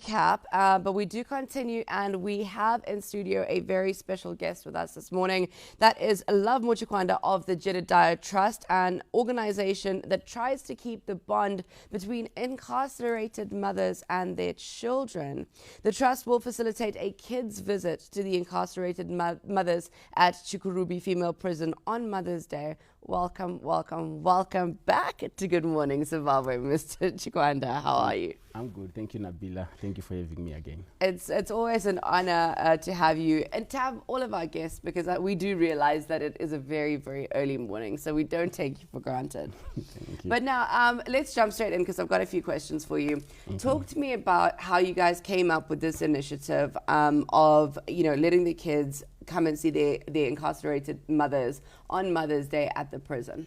recap, but we do continue, and we have in studio a very special guest with us this morning. That is Lovemore Chikwanda of the Jedidiah Trust, an organization that tries to keep the bond between incarcerated mothers and their children. The trust will facilitate a kids' visit to the incarcerated mothers at Chikwanda Female Prison on Mother's Day. Welcome, welcome, welcome back to Good Morning Zimbabwe, Mr. Chikwanda. How are you? I'm good. Thank you, Nabila. Thank you for having me again. It's always an honor to have you and to have all of our guests, because we do realize that it is a very, very early morning, so we don't take you for granted. Thank you. But now let's jump straight in, because I've got a few questions for you. Talk to me about how you guys came up with this initiative of, letting the kids come and see their incarcerated mothers on Mother's Day at the prison.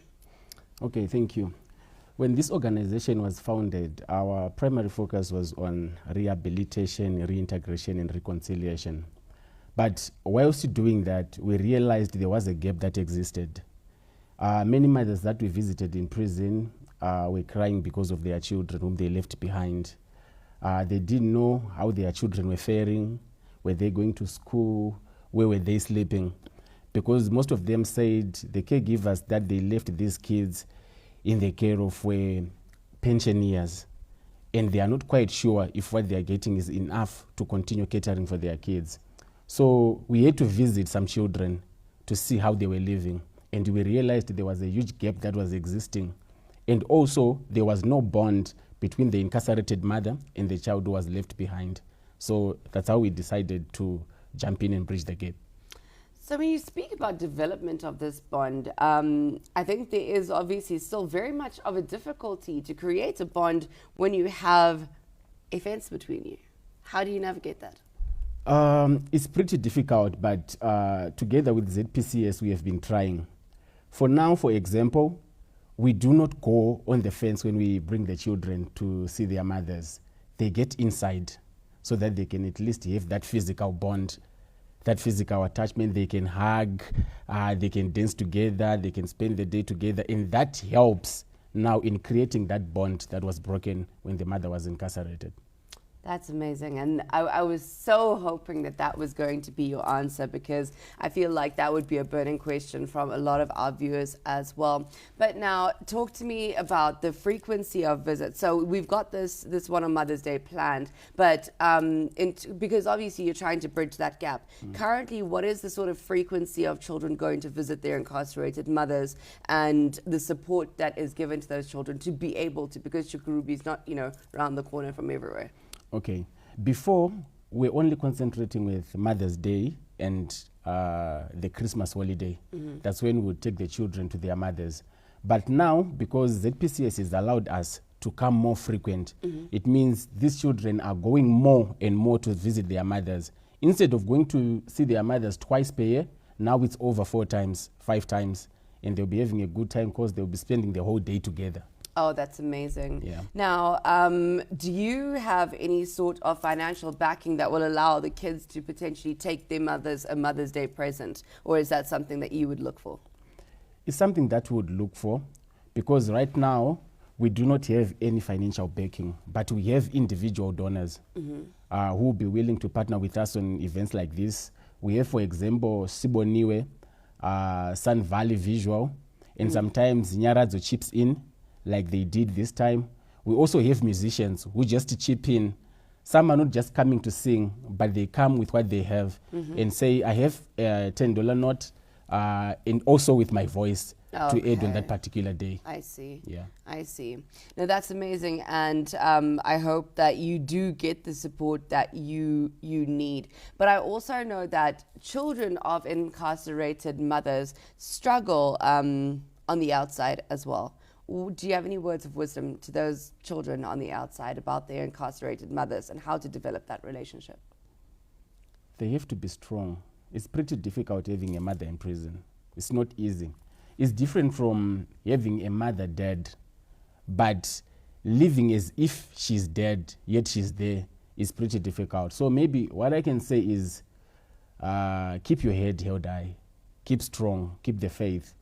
Okay, thank you. When this organization was founded, our primary focus was on rehabilitation, reintegration, and reconciliation. But whilst doing that, we realized there was a gap that existed. Many mothers that we visited in prison were crying because of their children whom they left behind. They didn't know how their children were faring, were they going to school, where were they sleeping? Because most of them said the caregivers that they left these kids in the care of were pensioners, and they are not quite sure if what they are getting is enough to continue catering for their kids. So we had to visit some children to see how they were living, and we realized there was a huge gap that was existing. And also there was no bond between the incarcerated mother and the child who was left behind. So that's how we decided to jump in and bridge the gap. So when you speak about development of this bond, I think there is obviously still very much of a difficulty to create a bond when you have a fence between you. How do you navigate that? It's pretty difficult, but together with ZPCS, we have been trying. For now, for example, we do not go on the fence when we bring the children to see their mothers. They get inside so that they can at least have that physical bond, that physical attachment. They can hug, they can dance together, they can spend the day together, and that helps now in creating that bond that was broken when the mother was incarcerated. That's amazing. And I was so hoping that that was going to be your answer, because I feel like that would be a burning question from a lot of our viewers as well. But now talk to me about the frequency of visits. So we've got this one on Mother's Day planned, but because obviously you're trying to bridge that gap. Currently, what is the sort of frequency of children going to visit their incarcerated mothers, and the support that is given to those children to be able to, because Chikwanda is not, around the corner from everywhere? Okay. Before, we're only concentrating with Mother's Day and the Christmas holiday. That's when we would take the children to their mothers. But now, because ZPCS has allowed us to come more frequent, it means these children are going more and more to visit their mothers. Instead of going to see their mothers twice per year, now it's over 4 times, 5 times, and they'll be having a good time because they'll be spending the whole day together. Oh, that's amazing. Yeah. Now, do you have any sort of financial backing that will allow the kids to potentially take their mothers a Mother's Day present? Or is that something that you would look for? It's something that we would look for, because right now we do not have any financial backing, but we have individual donors who will be willing to partner with us on events like this. We have, for example, Siboniwe, Sun Valley Visual, and sometimes Nyaradzo chips in, like they did this time. We also have musicians who just chip in. Some are not just coming to sing, but they come with what they have and say, I have a $10 note, and also with my voice to aid on that particular day. I see. Yeah. I see. Now that's amazing, and I hope that you do get the support that you need. But I also know that children of incarcerated mothers struggle on the outside as well. Do you have any words of wisdom to those children on the outside about their incarcerated mothers and how to develop that relationship? They have to be strong. It's pretty difficult having a mother in prison. It's not easy. It's different from having a mother dead, but living as if she's dead, yet she's there, is pretty difficult. So maybe what I can say is keep your head held high, keep strong, keep the faith,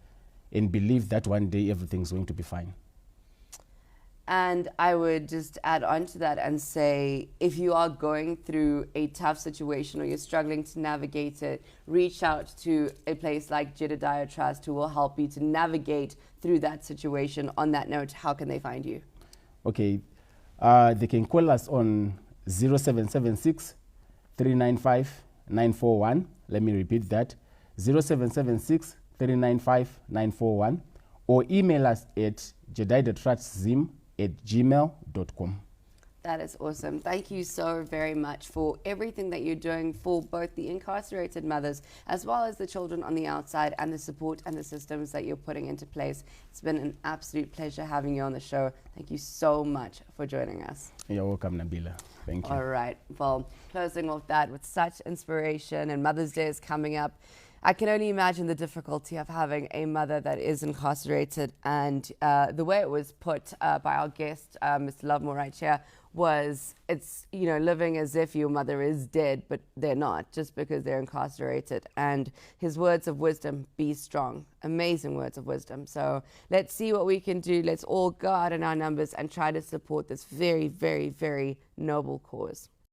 and believe that one day everything's going to be fine. And I would just add on to that and say, if you are going through a tough situation or you're struggling to navigate it, reach out to a place like Jedidiah Trust, who will help you to navigate through that situation. On that note, how can they find you? Okay, they can call us on 0776 395 941. Let me repeat that, 0776 395 941, or email us at jedidiahtrustzim@gmail.com. That is awesome. Thank you so very much for everything that you're doing for both the incarcerated mothers as well as the children on the outside, and the support and the systems that you're putting into place. It's been an absolute pleasure having you on the show. Thank you so much for joining us. You're welcome, Nabila. Thank you. All right. Well, closing off that with such inspiration, and Mother's Day is coming up. I can only imagine the difficulty of having a mother that is incarcerated, and the way it was put by our guest, Mr. Lovemore, right here, was it's, you know, living as if your mother is dead, but they're not, just because they're incarcerated. And his words of wisdom, be strong, amazing words of wisdom. So let's see what we can do. Let's all go out in our numbers and try to support this very, very, very noble cause.